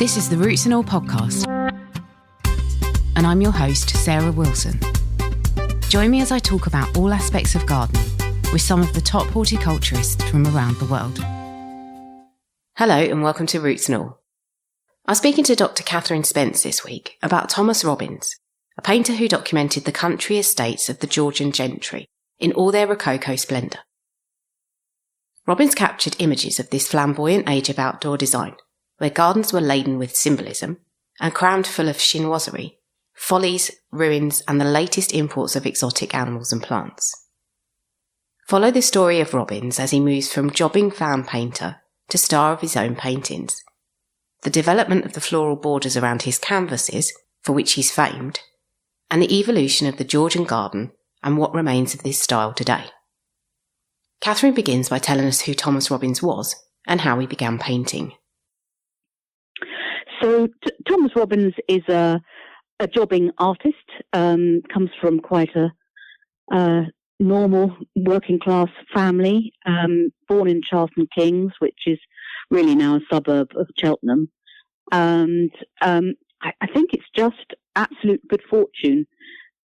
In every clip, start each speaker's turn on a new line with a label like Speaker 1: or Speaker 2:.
Speaker 1: This is the Roots and All podcast, and I'm your host, Sarah Wilson. Join me as I talk about all aspects of gardening with some of the top horticulturists from around the world. Hello and welcome to Roots and All. I'm speaking to Dr Cathryn Spence this week about Thomas Robbins, a painter who documented the country estates of the Georgian gentry in all their Rococo splendour. Robbins captured images of this flamboyant age of outdoor design, where gardens were laden with symbolism and crammed full of Chinoiserie, follies, ruins, and the latest imports of exotic animals and plants. Follow the story of Robbins as he moves from jobbing fan painter to star of his own paintings, the development of the floral borders around his canvases, for which he's famed, and the evolution of the Georgian garden and what remains of this style today. Cathryn begins by telling us who Thomas Robbins was and how he began painting.
Speaker 2: So Thomas Robbins is a jobbing artist, comes from quite a normal working class family, born in Charlton Kings, which is really now a suburb of Cheltenham. And I think it's just absolute good fortune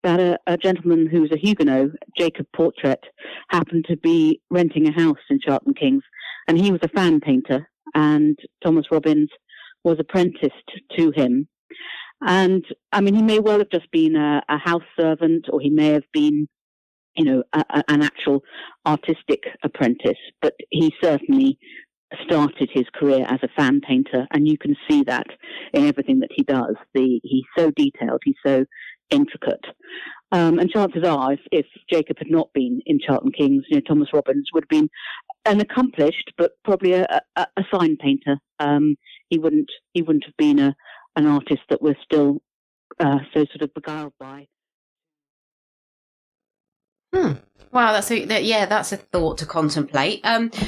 Speaker 2: that a gentleman who was a Huguenot, Jacob Portrait, happened to be renting a house in Charlton Kings, and he was a fan painter, and Thomas Robbins was apprenticed to him. And I mean, he may well have just been a house servant, or he may have been, an actual artistic apprentice, but he certainly started his career as a fan painter, and you can see that in everything that he does. He's so detailed, he's so intricate. And chances are, if Jacob had not been in Charlton Kings, Thomas Robbins would have been an accomplished, but probably a sign painter. He wouldn't have been an artist that we're still so sort of beguiled by.
Speaker 1: Wow, that's a thought to contemplate.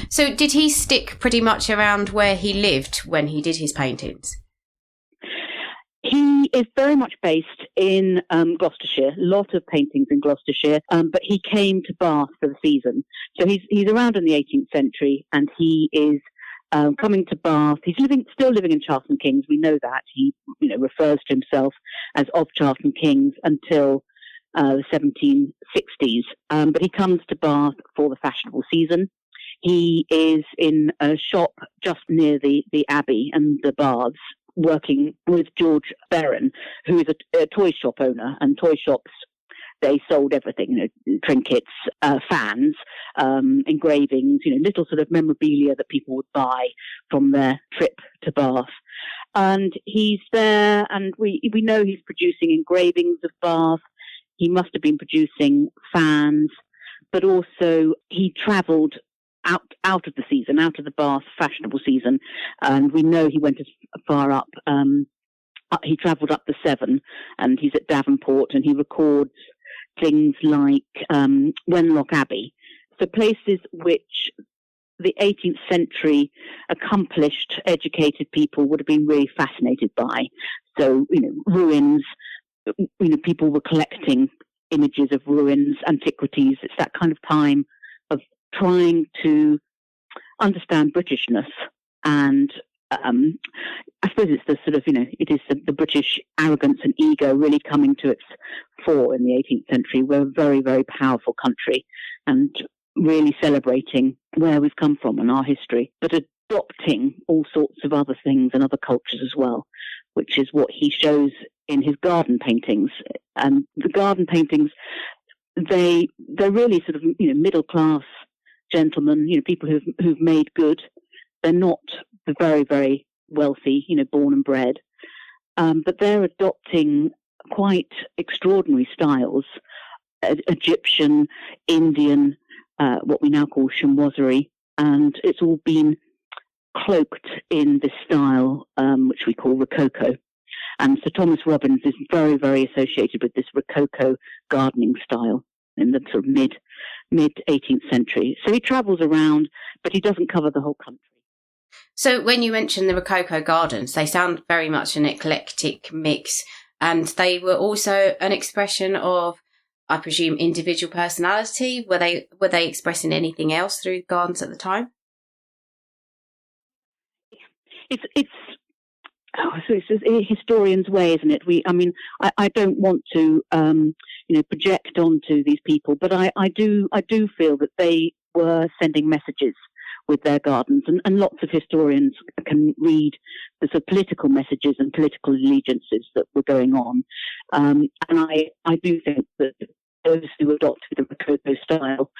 Speaker 1: So did he stick pretty much around where he lived when he did his paintings?
Speaker 2: He is very much based in Gloucestershire, a lot of paintings in Gloucestershire, but he came to Bath for the season. So he's around in the 18th century, and he is coming to Bath. He's still living in Charlton Kings. We know that. He refers to himself as of Charlton Kings until the 1760s. But he comes to Bath for the fashionable season. He is in a shop just near the Abbey and the Baths, working with George Berron, who is a toy shop owner, and toy shops, they sold everything, trinkets, fans, engravings, little sort of memorabilia that people would buy from their trip to Bath. And he's there, and we know he's producing engravings of Bath. He must have been producing fans, but also he travelled out of the season, out of the Bath fashionable season, and we know he went as far up. He travelled up the Severn, and he's at Davenport, and he records things like Wenlock Abbey, so places which the 18th century accomplished, educated people would have been really fascinated by. So, ruins. People were collecting images of ruins, antiquities. It's that kind of time of trying to understand Britishness, and I suppose it's the sort of, it is the British arrogance and ego really coming to its fore in the 18th century. We're a very, very powerful country, and really celebrating where we've come from and our history, but adopting all sorts of other things and other cultures as well, which is what he shows in his garden paintings. And the garden paintings, they're really sort of, middle class gentlemen, people who've made good. They're not the very, very wealthy, born and bred, but they're adopting quite extraordinary styles, Egyptian, Indian, what we now call Chinoiserie, and it's all been cloaked in this style, which we call Rococo. And so Thomas Robbins is very, very associated with this Rococo gardening style in the sort of mid 18th century. So he travels around, but he doesn't cover the whole country.
Speaker 1: So when you mention the Rococo gardens, they sound very much an eclectic mix, and they were also an expression of, I presume, individual personality. Were they expressing anything else through gardens at the time?
Speaker 2: It's it's a historian's way, isn't it? I don't want to, project onto these people, but I do feel that they were sending messages with their gardens, and lots of historians can read the sort of political messages and political allegiances that were going on. And I do think that those who adopted the Rococo style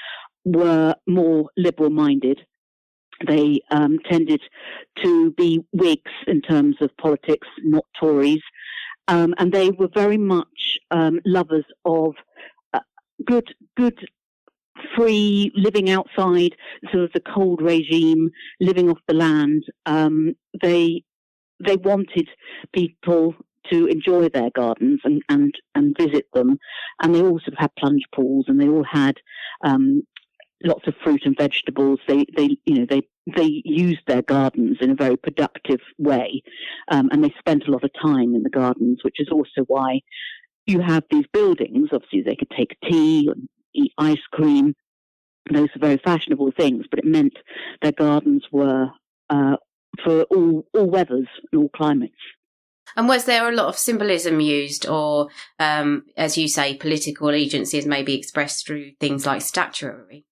Speaker 2: were more liberal-minded. They tended to be Whigs in terms of politics, not Tories, and they were very much lovers of good, free living outside sort of the cold regime, living off the land. They wanted people to enjoy their gardens and visit them, and they all sort of had plunge pools, and they all had lots of fruit and vegetables. They used their gardens in a very productive way, and they spent a lot of time in the gardens, which is also why you have these buildings. Obviously, they could take tea and eat ice cream. Those are very fashionable things, but it meant their gardens were for all weathers and all climates.
Speaker 1: And was there a lot of symbolism used, or, as you say, political allegiances maybe expressed through things like statuary?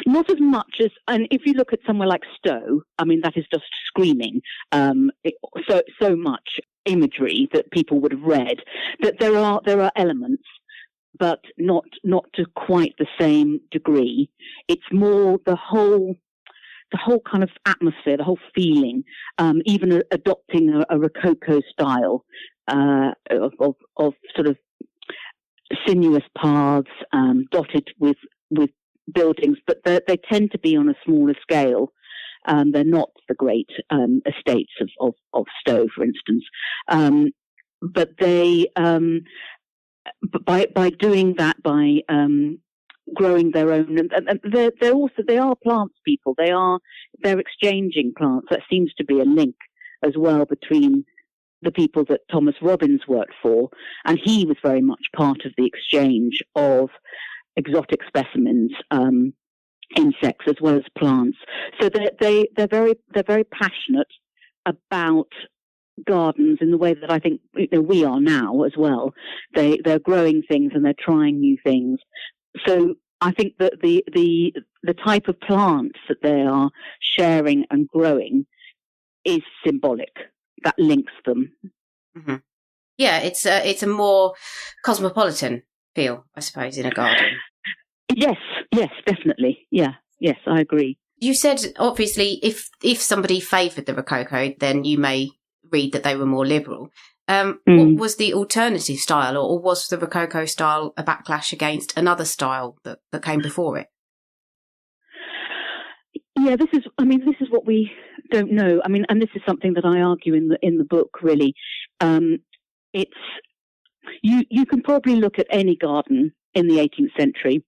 Speaker 2: Not as much as, and if you look at somewhere like Stowe, that is just screaming so much imagery that people would have read. That there are elements, but not to quite the same degree. It's more the whole kind of atmosphere, the whole feeling, even adopting a Rococo style of sort of sinuous paths, dotted with buildings, but they tend to be on a smaller scale. They're not the great estates of Stowe, for instance, but they. But by doing that, by growing their own, and they are plants people. They're exchanging plants. That seems to be a link as well between the people that Thomas Robbins worked for, and he was very much part of the exchange of exotic specimens, insects as well as plants. So they're very passionate about gardens in the way that I think we are now as well. They're growing things and they're trying new things. So I think that the type of plants that they are sharing and growing is symbolic. That links them.
Speaker 1: Mm-hmm. Yeah, it's a more cosmopolitan feel, I suppose, in a garden. Yes,
Speaker 2: definitely. Yeah, yes, I agree.
Speaker 1: You said, obviously, if somebody favoured the Rococo, then you may read that they were more liberal. What was the alternative style, or was the Rococo style a backlash against another style that came before it?
Speaker 2: Yeah, this is what we don't know. And this is something that I argue in the book, really. It's you can probably look at any garden in the 18th century,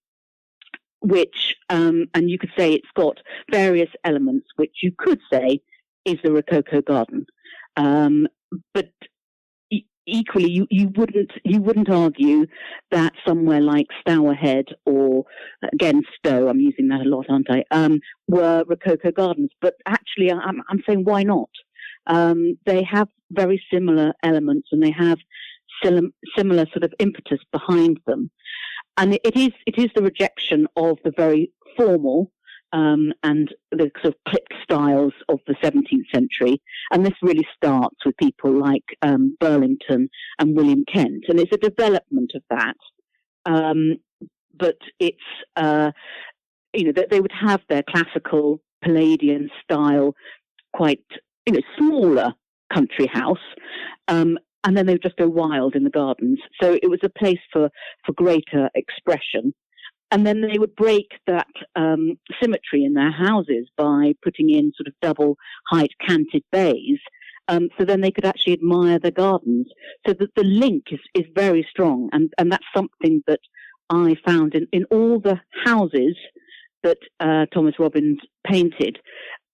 Speaker 2: which and you could say it's got various elements, which you could say is the Rococo garden. But equally, you wouldn't argue that somewhere like Stourhead or again Stowe, I'm using that a lot, aren't I? Were Rococo gardens, but actually, I'm saying why not? They have very similar elements, and they have similar sort of impetus behind them, and it is the rejection of the very formal and the sort of clipped styles of the 17th century. And this really starts with people like Burlington and William Kent. And it's a development of that. But it's, that they would have their classical Palladian style, quite, smaller country house. And then they would just go wild in the gardens. So it was a place for greater expression. And then they would break that symmetry in their houses by putting in sort of double height canted bays. So then they could actually admire their gardens. So that the link is very strong. And that's something that I found in all the houses that Thomas Robbins painted.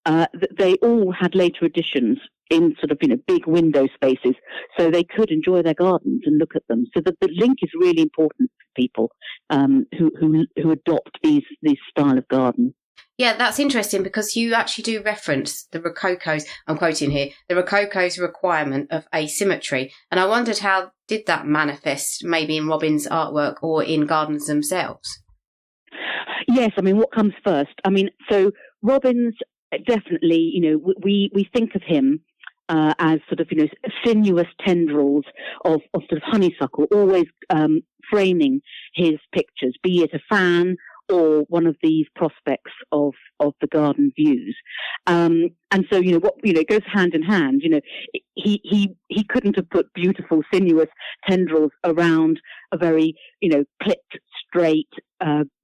Speaker 2: They all had later additions in sort of, big window spaces, so they could enjoy their gardens and look at them. So that the link is really important for people who adopt these style of garden.
Speaker 3: Yeah, that's interesting because you actually do reference the Rococo's, I'm quoting here, the Rococo's requirement of asymmetry. And I wondered how did that manifest maybe in Robbins' artwork or in gardens themselves?
Speaker 2: Yes, I mean, what comes first? I mean, so Robbins definitely, we think of him as sort of, sinuous tendrils of sort of honeysuckle, always framing his pictures, be it a fan or one of these prospects of the garden views. And so, it goes hand in hand. He couldn't have put beautiful, sinuous tendrils around a very, clipped, straight,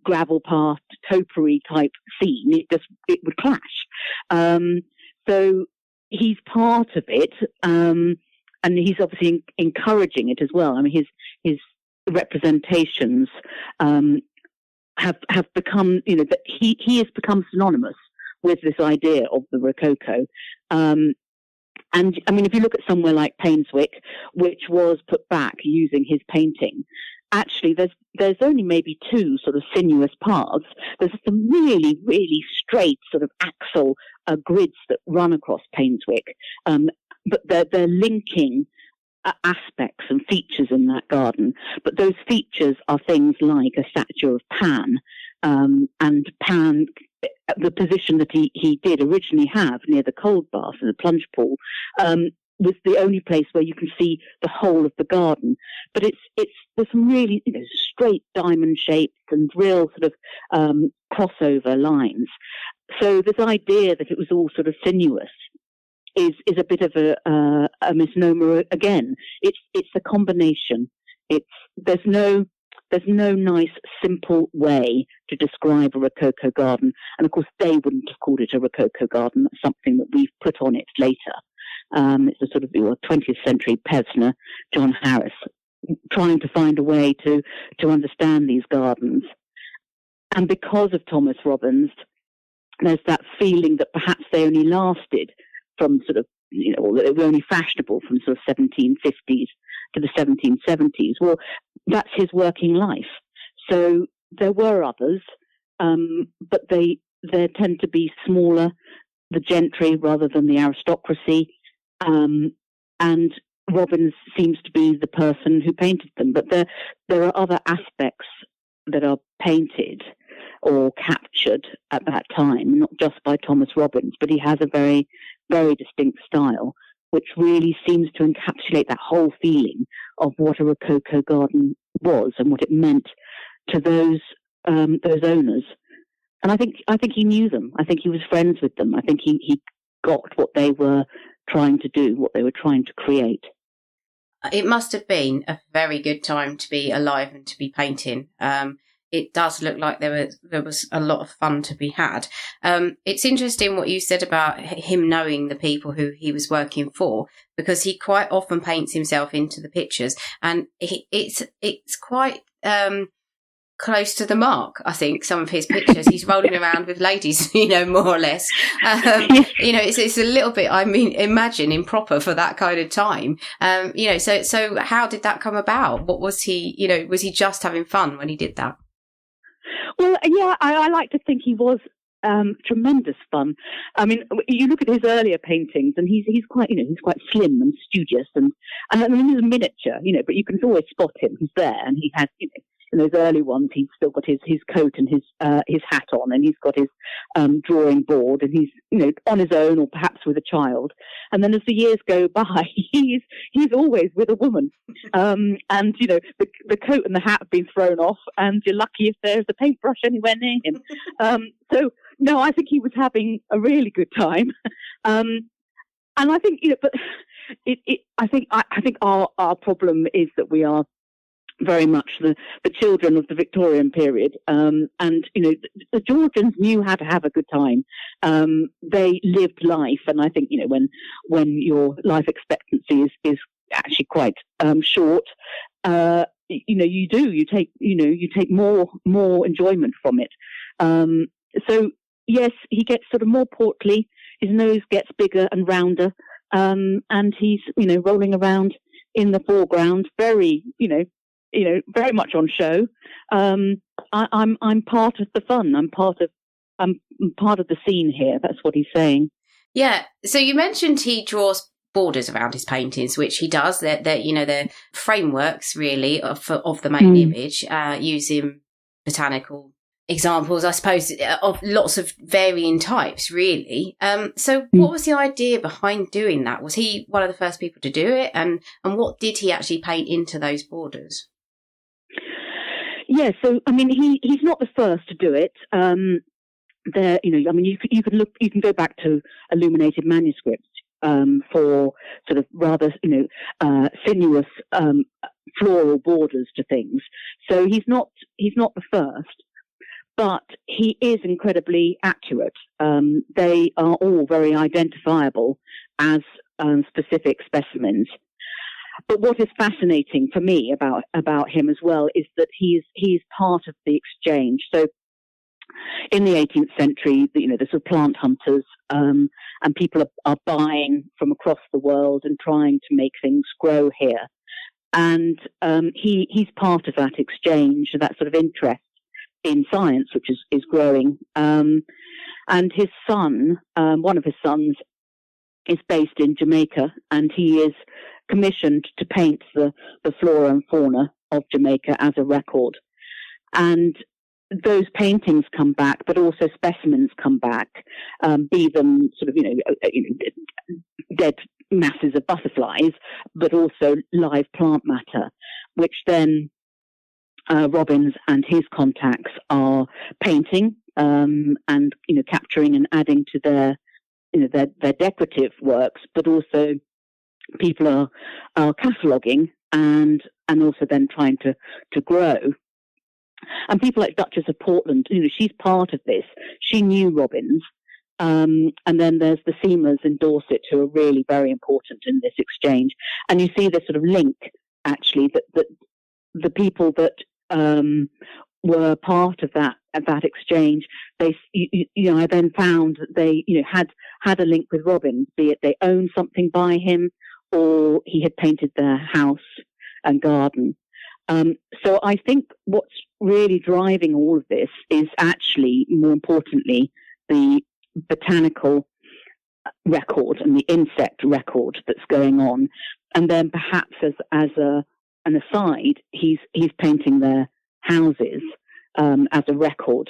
Speaker 2: gravel path, topiary type scene. It would clash. So he's part of it, and he's obviously encouraging it as well. I mean, his representations have become, that he has become synonymous with this idea of the Rococo. And I mean, if you look at somewhere like Painswick, which was put back using his painting, actually there's only maybe two sort of sinuous paths. There's some really, really straight sort of axle grids that run across Painswick, but they're linking aspects and features in that garden. But those features are things like a statue of Pan, and Pan, the position that he did originally have near the cold bath and the plunge pool, was the only place where you can see the whole of the garden. But there's some really straight diamond shapes and real sort of crossover lines. So this idea that it was all sort of sinuous is a bit of a misnomer again. It's a combination. There's no nice simple way to describe a Rococo garden, and of course they wouldn't have called it a Rococo garden. That's something that we've put on it later. It's a sort of 20th century Pesner, John Harris, trying to find a way to understand these gardens. And because of Thomas Robbins, there's that feeling that perhaps they only lasted from sort of, or that they were only fashionable from sort of 1750s to the 1770s. Well, that's his working life. So there were others, but they tend to be smaller, the gentry rather than the aristocracy. And Robbins seems to be the person who painted them. But there are other aspects that are painted or captured at that time, not just by Thomas Robbins, but he has a very, very distinct style, which really seems to encapsulate that whole feeling of what a Rococo garden was and what it meant to those owners. And I think he knew them. I think he was friends with them. I think he got what they were trying to do, what they were trying to create.
Speaker 3: It must have been a very good time to be alive and to be painting. It does look like there was a lot of fun to be had. It's interesting what you said about him knowing the people who he was working for, because he quite often paints himself into the pictures, and it's quite close to the mark. I think some of his pictures, he's rolling around with ladies, more or less. It's a little bit, imagine improper for that kind of time. So how did that come about? What was he? Was he just having fun when he did that?
Speaker 2: Well, yeah, I like to think he was tremendous fun. I mean, you look at his earlier paintings, and he's quite, he's quite slim and studious, and I mean, he's a miniature, but you can always spot him. He's there, and he has, in those early ones, he's still got his coat and his hat on, and he's got his drawing board, and he's on his own or perhaps with a child. And then as the years go by, he's always with a woman, and the coat and the hat have been thrown off, and you're lucky if there's a paintbrush anywhere near him. So no, I think he was having a really good time, and I think but I think our problem is that we are very much the children of the Victorian period, and the Georgians knew how to have a good time. They lived life, and I think when your life expectancy is actually quite short, you take more enjoyment from it. So yes, he gets sort of more portly. His nose gets bigger and rounder, and he's rolling around in the foreground, very very much on show. I'm part of the fun. I'm part of part of the scene here. That's what he's saying.
Speaker 3: Yeah. So you mentioned he draws borders around his paintings, which he does. They're frameworks really of the main image, using botanical examples, I suppose, of lots of varying types, really. So what was the idea behind doing that? Was he one of the first people to do it? And what did he actually paint into those borders?
Speaker 2: Yeah, so I mean, he's not the first to do it. You can go back to illuminated manuscripts for sort of rather sinuous floral borders to things. So he's not the first, but he is incredibly accurate. They are all very identifiable as specific specimens. But what is fascinating for me about him as well is that he's part of the exchange. So in the 18th century, the sort of plant hunters and people are buying from across the world and trying to make things grow here. And he's part of that exchange, that sort of interest in science, which is growing. And his son, one of his sons, is based in Jamaica, and he is commissioned to paint the flora and fauna of Jamaica as a record. And those paintings come back, but also specimens come back, be them sort of, dead masses of butterflies, but also live plant matter, which then Robbins and his contacts are painting and capturing and adding to their decorative works, but also people are cataloguing and also then trying to grow. And people like Duchess of Portland, she's part of this. She knew Robbins. And then there's the Seamers in Dorset, who are really very important in this exchange. And you see this sort of link, actually, that the people that were part of that exchange, I then found that they had a link with Robbins, be it they owned something by him or he had painted their house and garden. So I think what's really driving all of this is actually, more importantly, the botanical record and the insect record that's going on. And then perhaps as an aside, he's painting their houses as a record,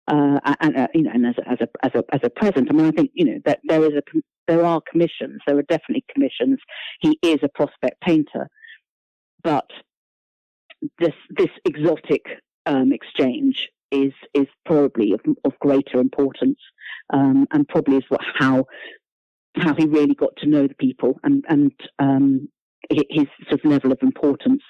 Speaker 2: and as a present. I mean, I think that there are commissions. There are definitely commissions. He is a prospect painter, but this exotic exchange is probably of greater importance, and probably is how he really got to know the people, and his sort of level of importance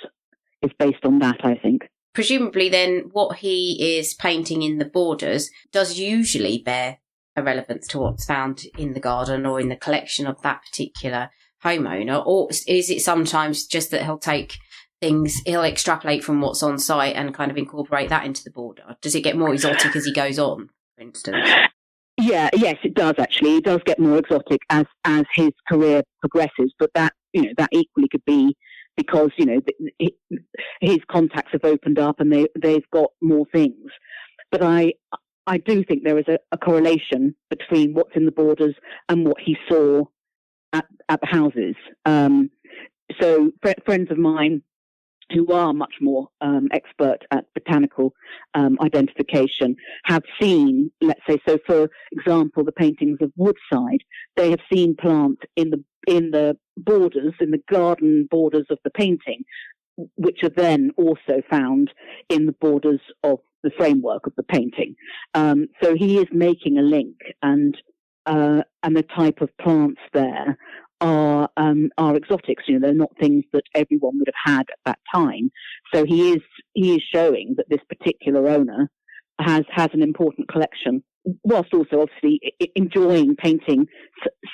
Speaker 2: is based on that, I think.
Speaker 3: Presumably then what he is painting in the borders does usually bear a relevance to what's found in the garden or in the collection of that particular homeowner, or is it sometimes just that he'll extrapolate from what's on site and kind of incorporate that into the border? Does it get more exotic as he goes on, for instance?
Speaker 2: Yes, it does actually. It does get more exotic as his career progresses, but that equally could be because his contacts have opened up and they've got more things. But I do think there is a correlation between what's in the borders and what he saw at the houses. So friends of mine who are much more expert at botanical identification have seen, let's say, so for example, the paintings of Woodside, they have seen plants in the borders, in the garden borders of the painting, which are then also found in the borders of the framework of the painting. So he is making a link, and the type of plants there are exotics. They're not things that everyone would have had at that time. So he is showing that this particular owner has an important collection, whilst also obviously enjoying painting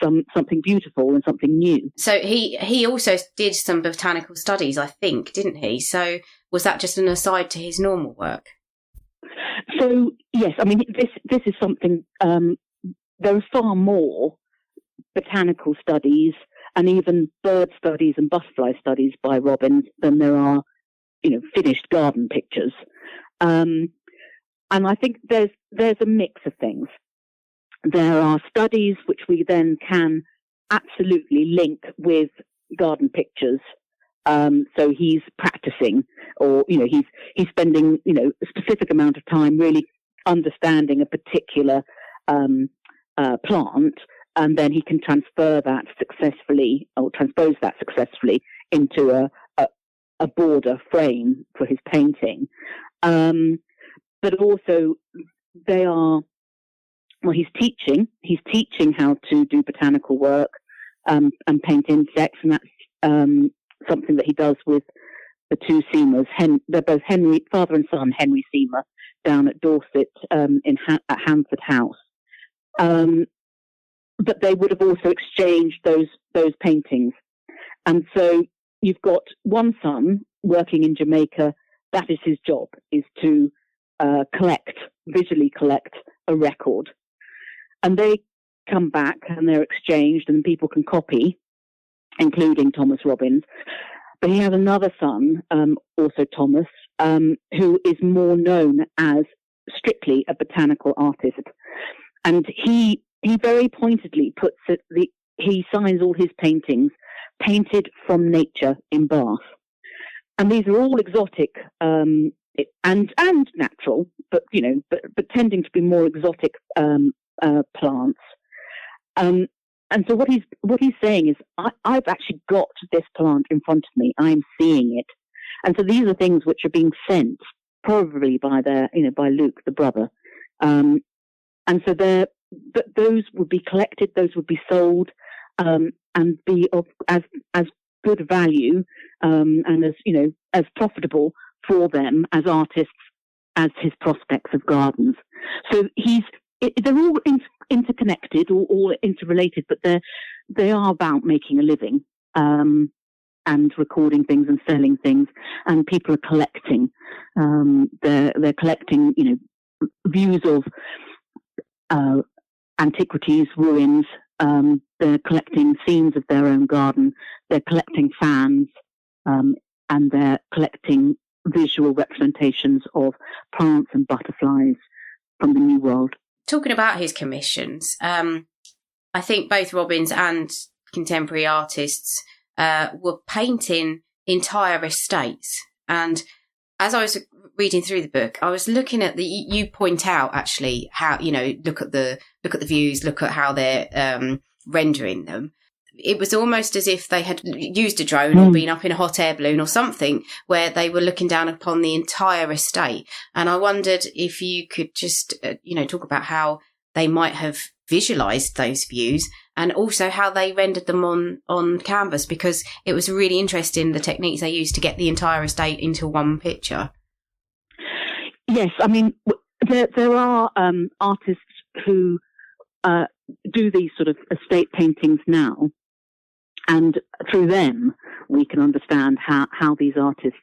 Speaker 2: something beautiful and something new. So
Speaker 3: he also did some botanical studies, I think, didn't he? So was that just an aside to his normal work?
Speaker 2: So yes, I mean this is something. There are far more botanical studies and even bird studies and butterfly studies by Robbins than there are, finished garden pictures. I think there's a mix of things. There are studies which we then can absolutely link with garden pictures. So he's practicing, or he's spending a specific amount of time really understanding a particular plant, and then he can transpose that successfully into a border frame for his painting. But also he's teaching how to do botanical work and paint insects, and that's something that he does with the two Seamers. They're both father and son, Henry Seamer, down at Dorset at Hanford House. But they would have also exchanged those paintings. And so you've got one son working in Jamaica. That is his job, is to visually collect a record. And they come back and they're exchanged and people can copy, including Thomas Robbins. But he has another son, also Thomas, who is more known as strictly a botanical artist. And he very pointedly he signs all his paintings painted from nature in Bath. And these are all exotic and natural, but tending to be more exotic plants. And so what he's saying is, I've actually got this plant in front of me. I'm seeing it, and so these are things which are being sent probably by by Luke, the brother, and so those would be collected, those would be sold, and be of as good value, and as profitable for them as artists as his prospects of gardens. So they're all interconnected, or all interrelated, but they are about making a living, and recording things and selling things, and people are collecting. They're collecting, views of antiquities, ruins. They're collecting scenes of their own garden. They're collecting fans, and they're collecting visual representations of plants and butterflies from the New World.
Speaker 3: Talking about his commissions, I think both Robbins and contemporary artists were painting entire estates. And as I was reading through the book, I was looking at you point out actually how, look at the views, look at how they're rendering them. It was almost as if they had used a drone or been up in a hot air balloon or something, where they were looking down upon the entire estate. And I wondered if you could just, talk about how they might have visualised those views, and also how they rendered them on canvas, because it was really interesting, the techniques they used to get the entire estate into one picture.
Speaker 2: Yes, I mean, there are artists who do these sort of estate paintings now. And through them, we can understand how these artists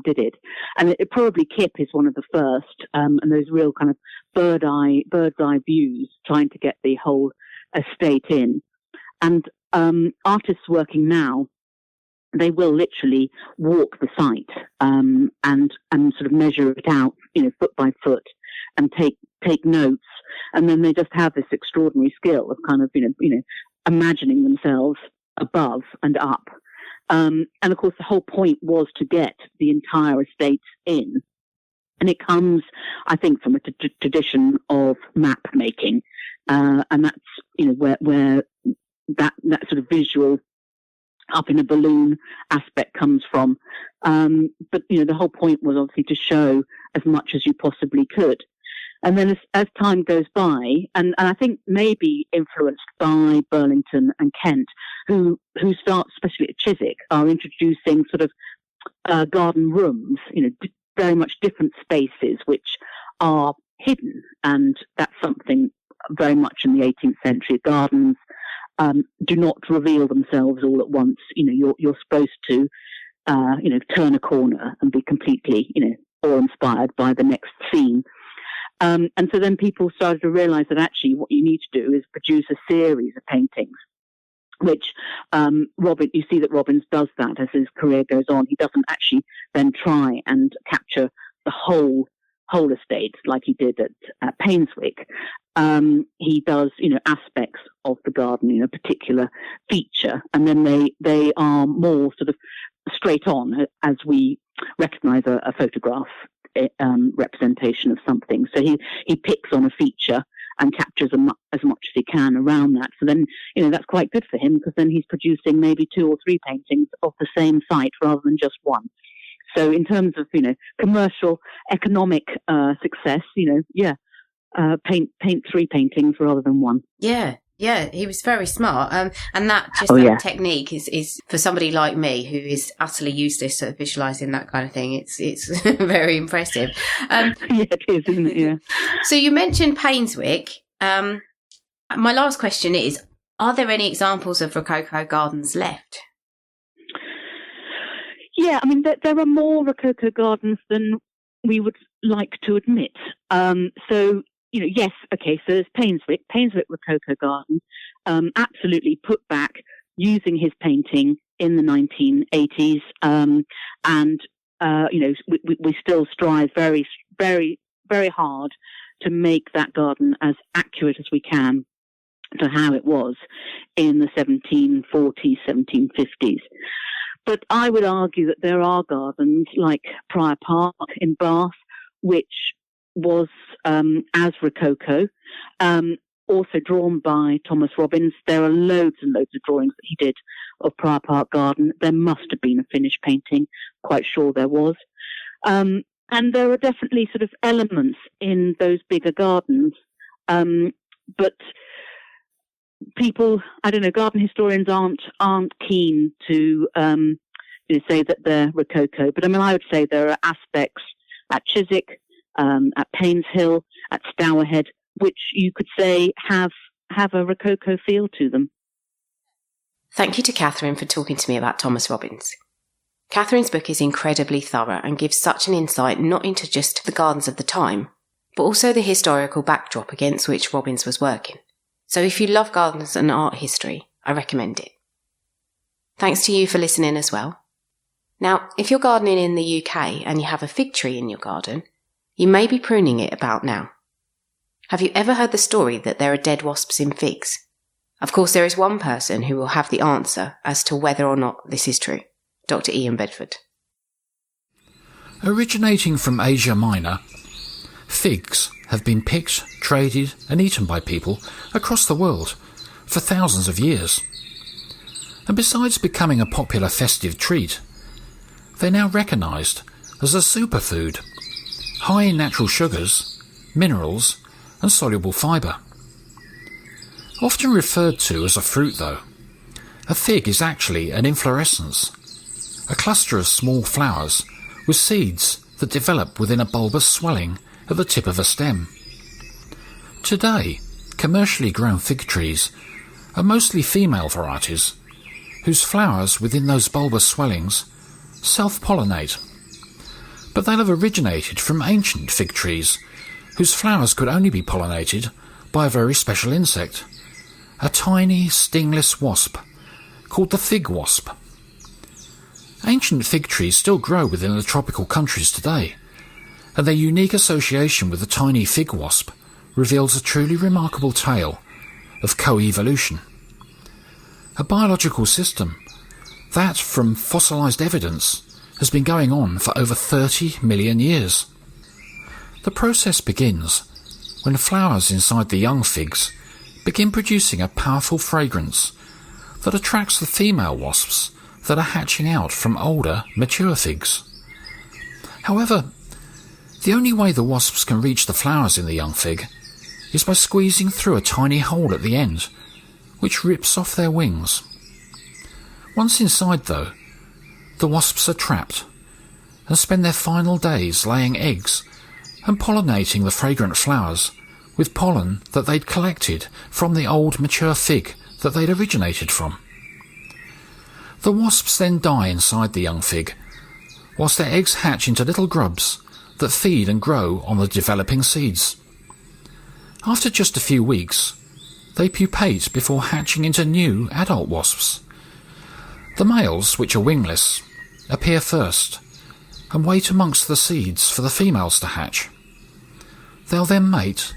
Speaker 2: did it. And it probably Kip is one of the first, and those real kind of bird's eye views, trying to get the whole estate in. And artists working now, they will literally walk the site and sort of measure it out, foot by foot, and take notes. And then they just have this extraordinary skill of kind of imagining themselves above and up. And of course, the whole point was to get the entire estate in. And it comes, I think, from a tradition of map making. And that's, where that sort of visual up in a balloon aspect comes from. But, the whole point was obviously to show as much as you possibly could. And then as time goes by, and I think maybe influenced by Burlington and Kent, who start, especially at Chiswick, are introducing sort of garden rooms, very much different spaces which are hidden. And that's something very much in the 18th century. Gardens do not reveal themselves all at once. You're supposed to, turn a corner and be completely, awe-inspired by the next scene. And so then people started to realize that actually what you need to do is produce a series of paintings, which you see that Robbins does that as his career goes on. He doesn't actually then try and capture the whole whole estate like he did at Painswick. He does, aspects of the garden, a particular feature, and then they are more sort of straight on as we recognise a photograph representation of something. So he picks on a feature and captures as much as he can around that. So then, that's quite good for him, because then he's producing maybe 2 or 3 paintings of the same site rather than just one. So in terms of, commercial, economic success, paint 3 paintings rather than 1.
Speaker 3: Yeah, he was very smart. And that technique is for somebody like me who is utterly useless at visualising that kind of thing. It's very impressive.
Speaker 2: Yeah, it is, isn't it? Yeah.
Speaker 3: So you mentioned Painswick. My last question is, are there any examples of Rococo gardens left?
Speaker 2: Yeah, I mean, there are more Rococo gardens than we would like to admit. So there's Painswick Rococo Garden, absolutely put back using his painting in the 1980s. We still strive very, very, very hard to make that garden as accurate as we can to how it was in the 1740s, 1750s. But I would argue that there are gardens like Prior Park in Bath, which was as Rococo, also drawn by Thomas Robbins. There are loads and loads of drawings that he did of Prior Park Garden. There must have been a finished painting, quite sure there was. And there are definitely sort of elements in those bigger gardens. But people, garden historians aren't keen to say that they're Rococo. But I would say there are aspects at Chiswick, at Paynes Hill, at Stourhead, which you could say have a Rococo feel to them.
Speaker 1: Thank you to Cathryn for talking to me about Thomas Robbins. Cathryn's book is incredibly thorough and gives such an insight not into just the gardens of the time, but also the historical backdrop against which Robbins was working. So if you love gardens and art history, I recommend it. Thanks to you for listening as well. Now, if you're gardening in the UK and you have a fig tree in your garden, you may be pruning it about now. Have you ever heard the story that there are dead wasps in figs? Of course, there is one person who will have the answer as to whether or not this is true. Dr. Ian Bedford.
Speaker 4: Originating from Asia Minor, figs have been picked, traded and eaten by people across the world for thousands of years. And besides becoming a popular festive treat, they're now recognised as a superfood, high in natural sugars, minerals and soluble fibre. Often referred to as a fruit though, a fig is actually an inflorescence, a cluster of small flowers with seeds that develop within a bulbous swelling at the tip of a stem. Today, commercially grown fig trees are mostly female varieties, whose flowers within those bulbous swellings self-pollinate. But they'll have originated from ancient fig trees, whose flowers could only be pollinated by a very special insect, a tiny stingless wasp called the fig wasp. Ancient fig trees still grow within the tropical countries today, and their unique association with the tiny fig wasp reveals a truly remarkable tale of co-evolution. A biological system that, from fossilised evidence, has been going on for over 30 million years. The process begins when flowers inside the young figs begin producing a powerful fragrance that attracts the female wasps that are hatching out from older, mature figs. However, the only way the wasps can reach the flowers in the young fig is by squeezing through a tiny hole at the end, which rips off their wings. Once inside, though, the wasps are trapped and spend their final days laying eggs and pollinating the fragrant flowers with pollen that they'd collected from the old mature fig that they'd originated from. The wasps then die inside the young fig, whilst their eggs hatch into little grubs that feed and grow on the developing seeds. After just a few weeks, they pupate before hatching into new adult wasps. The males, which are wingless, appear first and wait amongst the seeds for the females to hatch. They'll then mate,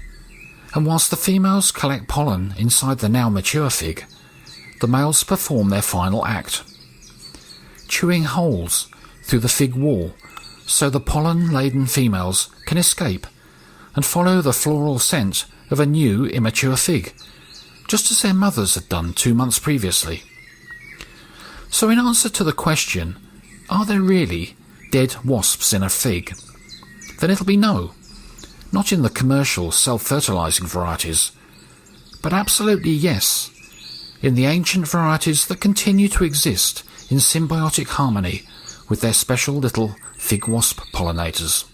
Speaker 4: and whilst the females collect pollen inside the now mature fig, the males perform their final act, chewing holes through the fig wall so the pollen-laden females can escape and follow the floral scent of a new immature fig, just as their mothers had done 2 months previously. So in answer to the question, are there really dead wasps in a fig? Then it'll be no. Not in the commercial self-fertilising varieties, but absolutely yes, in the ancient varieties that continue to exist in symbiotic harmony with their special little fig wasp pollinators.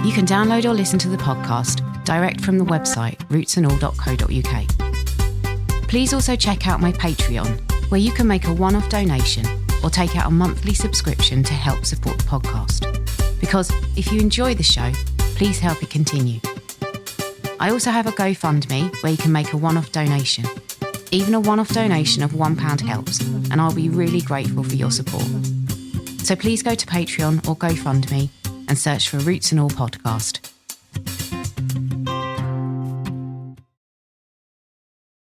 Speaker 1: You can download or listen to the podcast direct from the website rootsandall.co.uk. Please also check out my Patreon, where you can make a one-off donation or take out a monthly subscription to help support the podcast. Because if you enjoy the show, please help it continue. I also have a Gofundme where you can make a one-off donation. Even a one-off donation of £1 helps, and I'll be really grateful for your support. So please go to Patreon or Gofundme and search for Roots and All Podcast.